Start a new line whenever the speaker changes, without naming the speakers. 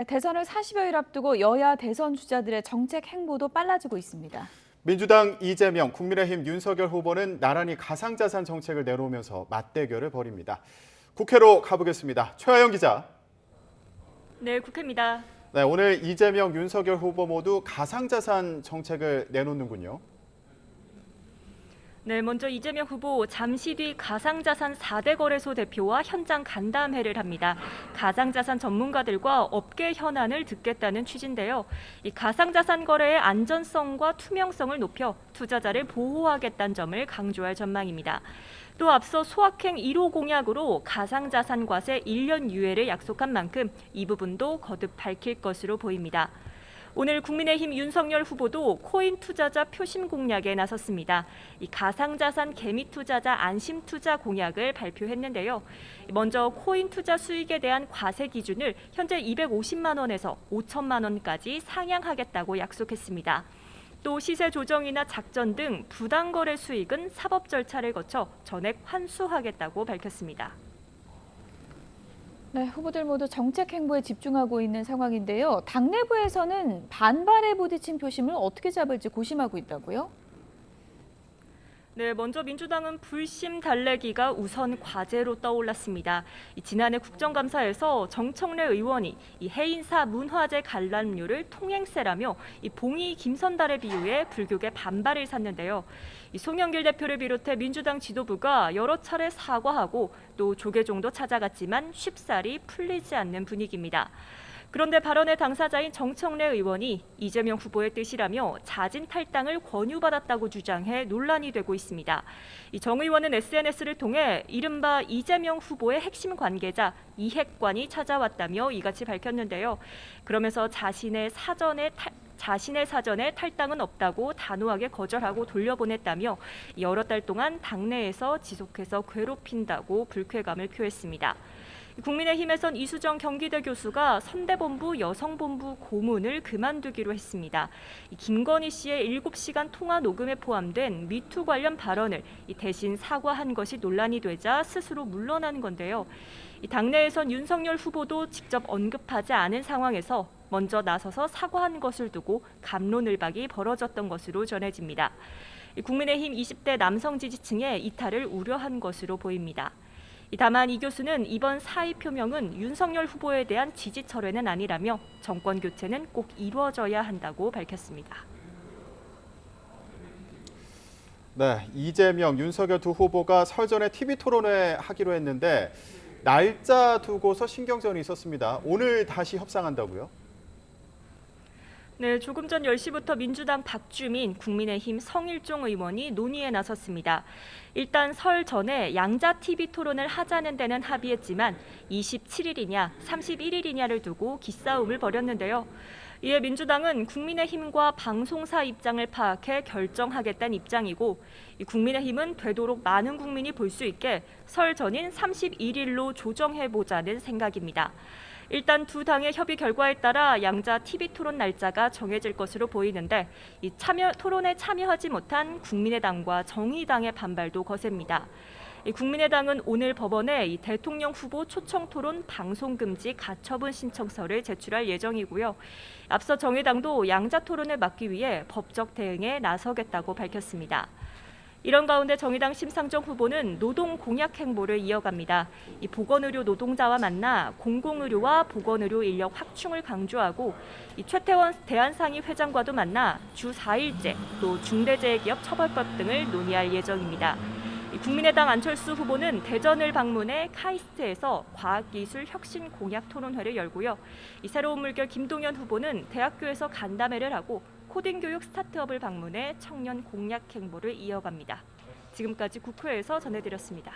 대선을 40여일 앞두고 여야 대선 주자들의 정책 행보도 빨라지고 있습니다.
민주당 이재명, 국민의힘 윤석열 후보는 나란히 가상자산 정책을 내놓으면서 맞대결을 벌입니다. 국회로 가보겠습니다. 최하영 기자.
네, 국회입니다.
네, 오늘 이재명, 윤석열 후보 모두 가상자산 정책을 내놓는군요.
네, 먼저 이재명 후보 잠시 뒤 가상자산 4대 거래소 대표와 현장 간담회를 합니다. 가상자산 전문가들과 업계 현안을 듣겠다는 취지인데요. 이 가상자산 거래의 안전성과 투명성을 높여 투자자를 보호하겠다는 점을 강조할 전망입니다. 또 앞서 소확행 1호 공약으로 가상자산 과세 1년 유예를 약속한 만큼 이 부분도 거듭 밝힐 것으로 보입니다. 오늘 국민의힘 윤석열 후보도 코인 투자자 표심 공약에 나섰습니다. 이 가상자산 개미 투자자 안심 투자 공약을 발표했는데요. 먼저 코인 투자 수익에 대한 과세 기준을 현재 250만 원에서 5천만 원까지 상향하겠다고 약속했습니다. 또 시세 조정이나 작전 등 부당 거래 수익은 사법 절차를 거쳐 전액 환수하겠다고 밝혔습니다.
네, 후보들 모두 정책 행보에 집중하고 있는 상황인데요. 당 내부에서는 반발에 부딪힌 표심을 어떻게 잡을지 고심하고 있다고요?
네, 먼저 민주당은 불심 달래기가 우선 과제로 떠올랐습니다. 지난해 국정감사에서 정청래 의원이 해인사 문화재 관람료를 통행세라며 봉이 김선달에 비유해 불교계 반발을 샀는데요. 송영길 대표를 비롯해 민주당 지도부가 여러 차례 사과하고 또 조계종도 찾아갔지만 쉽사리 풀리지 않는 분위기입니다. 그런데 발언의 당사자인 정청래 의원이 이재명 후보의 뜻이라며 자진 탈당을 권유받았다고 주장해 논란이 되고 있습니다. 정 의원은 SNS를 통해 이른바 이재명 후보의 핵심 관계자 이핵관이 찾아왔다며 이같이 밝혔는데요. 그러면서 자신의 사전에 탈당은 없다고 단호하게 거절하고 돌려보냈다며 여러 달 동안 당내에서 지속해서 괴롭힌다고 불쾌감을 표했습니다. 국민의힘에선 이수정 경기대 교수가 선대본부 여성본부 고문을 그만두기로 했습니다. 김건희 씨의 7시간 통화 녹음에 포함된 미투 관련 발언을 대신 사과한 것이 논란이 되자 스스로 물러난 건데요. 당내에선 윤석열 후보도 직접 언급하지 않은 상황에서 먼저 나서서 사과한 것을 두고 갑론을박이 벌어졌던 것으로 전해집니다. 국민의힘 20대 남성 지지층에 이탈을 우려한 것으로 보입니다. 다만 이 교수는 이번 사의 표명은 윤석열 후보에 대한 지지 철회는 아니라며 정권 교체는 꼭 이루어져야 한다고 밝혔습니다.
네, 이재명, 윤석열 두 후보가 설 전에 TV 토론회 하기로 했는데 날짜 두고서 신경전이 있었습니다. 오늘 다시 협상한다고요?
네, 조금 전 10시부터 민주당 박주민, 국민의힘 성일종 의원이 논의에 나섰습니다. 일단 설 전에 양자 TV 토론을 하자는 데는 합의했지만 27일이냐, 31일이냐를 두고 기싸움을 벌였는데요. 이에 민주당은 국민의힘과 방송사 입장을 파악해 결정하겠다는 입장이고 국민의힘은 되도록 많은 국민이 볼 수 있게 설 전인 31일로 조정해보자는 생각입니다. 일단 두 당의 협의 결과에 따라 양자 TV 토론 날짜가 정해질 것으로 보이는데 토론에 참여하지 못한 국민의당과 정의당의 반발도 거셉니다. 국민의당은 오늘 법원에 대통령 후보 초청 토론 방송 금지 가처분 신청서를 제출할 예정이고요. 앞서 정의당도 양자 토론을 막기 위해 법적 대응에 나서겠다고 밝혔습니다. 이런 가운데 정의당 심상정 후보는 노동 공약 행보를 이어갑니다. 보건의료 노동자와 만나 공공의료와 보건의료 인력 확충을 강조하고 최태원 대한상의 회장과도 만나 주 4일제 또 중대재해기업 처벌법 등을 논의할 예정입니다. 국민의당 안철수 후보는 대전을 방문해 카이스트에서 과학기술 혁신 공약 토론회를 열고요. 새로운 물결 김동연 후보는 대학교에서 간담회를 하고 코딩 교육 스타트업을 방문해 청년 공약 행보를 이어갑니다. 지금까지 국회에서 전해드렸습니다.